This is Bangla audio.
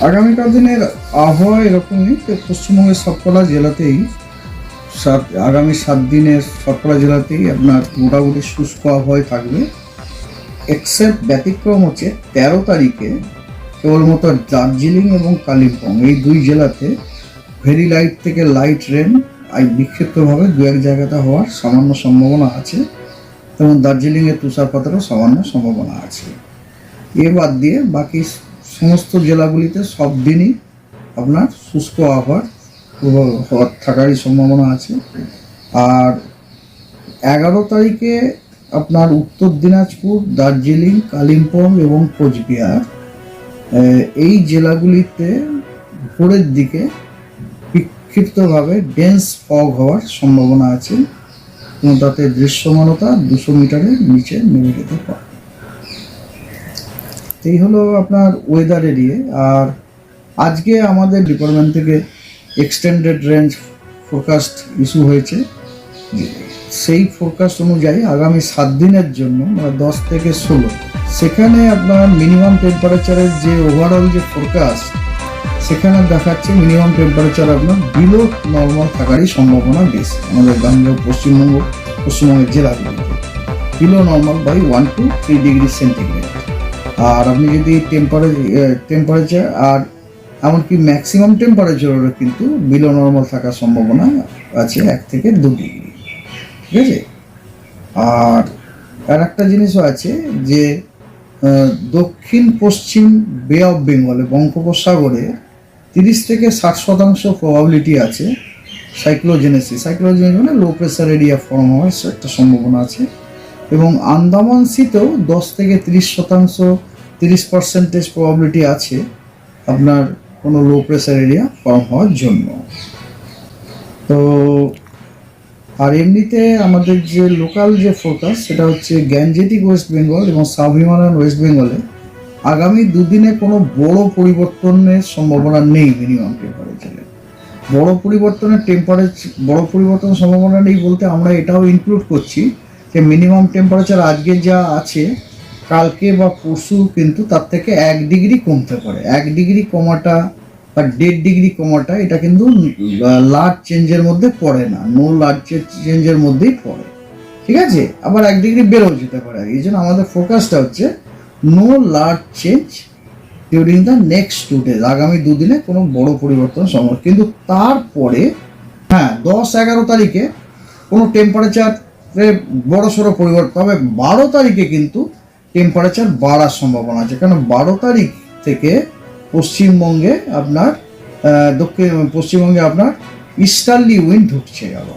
আগামীকাল দিনের আবহাওয়া এরকমই যে পশ্চিমবঙ্গের সবকটা জেলাতেই আগামী 7 দিনের সবকটা জেলাতেই আপনার মোটামুটি শুষ্ক আবহাওয়ায় থাকবে। এক্সেপ্ট ব্যতিক্রম হচ্ছে 13 তারিখে কেবলমাত্র দার্জিলিং এবং কালিম্পং এই দুই জেলাতে ভেরি লাইট থেকে লাইট রেন বিক্ষিপ্তভাবে দু এক জায়গাতে হওয়ার সামান্য সম্ভাবনা আছে, এবং দার্জিলিংয়ে তুষারপাতেরও সামান্য সম্ভাবনা আছে। এ বাদ দিয়ে বাকি সমস্ত জেলাগুলিতে সব দিনই আপনার শুষ্ক আবহাওয়া থাকারই সম্ভাবনা আছে। আর 11 তারিখে আপনার উত্তর দিনাজপুর, দার্জিলিং, কালিম্পং এবং কোচবিহার এই জেলাগুলিতে ভোরের দিকে বিক্ষিপ্তভাবে ডেন্স ফগ হওয়ার সম্ভাবনা আছে, এবং তাতে দৃশ্যমানতা 200 মিটারের নিচে নেমে যেতে পারে। এই হলো আপনার ওয়েদার এরিয়া। আর আজকে আমাদের ডিপার্টমেন্ট থেকে এক্সটেন্ডেড রেঞ্জ ফোরকাস্ট ইস্যু হয়েছে। সেই ফোরকাস্ট অনুযায়ী আগামী 7 দিনের জন্য মানে 10 থেকে 16 সেখানে আপনার মিনিমাম টেম্পারেচারের যে ওভারঅল যে ফোরকাস্ট সেখানে দেখাচ্ছে মিনিমাম টেম্পারেচার আপনার বিলো নর্মাল থাকারই সম্ভাবনা বেশি আমাদের পশ্চিমবঙ্গের জেলাগুলিতে, below normal by 1 to 3 degree centigrade. আর আপনি যদি টেম্পারেচার আর এমনকি ম্যাক্সিমাম টেম্পারেচারেরও কিন্তু বিলো নর্মাল থাকার সম্ভাবনা আছে 1 থেকে 2 ডিগ্রি, ঠিক আছে। আর একটা জিনিসও আছে যে দক্ষিণ পশ্চিম বে অফ বেঙ্গলে বঙ্গোপসাগরে 30 থেকে 60% প্রবাবিলিটি আছে সাইক্লোজেনেসিস মানে লো প্রেসার এরিয়া ফর্ম হওয়ার একটা সম্ভাবনা আছে, এবং আন্দামান সিতেও 10 থেকে 30% প্রবাবিলিটি আছে আপনার কোনো লো প্রেসার এরিয়া ফর্ম হওয়ার জন্য। তো আর এমনিতে আমাদের যে লোকাল যে ফোরকাস্ট সেটা হচ্ছে গ্যাঞ্জেটিক ওয়েস্ট বেঙ্গল এবং সাব হিমালয়ান ওয়েস্ট বেঙ্গলে আগামী দুদিনে কোনো বড় পরিবর্তনের সম্ভাবনা নেই। মিনিমাম টেম্পারেচারে বড় পরিবর্তনের সম্ভাবনা নেই বলতে আমরা এটাও ইনক্লুড করছি যে মিনিমাম টেম্পারেচার আজকে যা আছে কালকে বা পরশু কিন্তু তার থেকে 1 ডিগ্রি কমতে পারে। 1 ডিগ্রি কমাটা বা 1.5 ডিগ্রি কমাটা এটা কিন্তু লার্জ চেঞ্জের মধ্যে পড়ে না, নো লার্জ চেঞ্জের মধ্যেই পড়ে, ঠিক আছে। আবার 1 ডিগ্রি বেড়েও যেতে পারে। এই জন্য আমাদের ফোকাসটা হচ্ছে no large change during the next 2 days. আগামী 2 দিনে কোনো বড় পরিবর্তন সম্ভব, কিন্তু তারপরে 10-11 তারিখে কোনো টেম্পারেচারে বড় সড়ো পরিবর্তন হবে। 12 তারিখে কিন্তু টেম্পারেচার বাড়ার সম্ভাবনা আছে, কারণ 12 তারিখ থেকে পশ্চিমবঙ্গে আপনার ইস্টার্লি উইন্ড ঢুকছে আবার।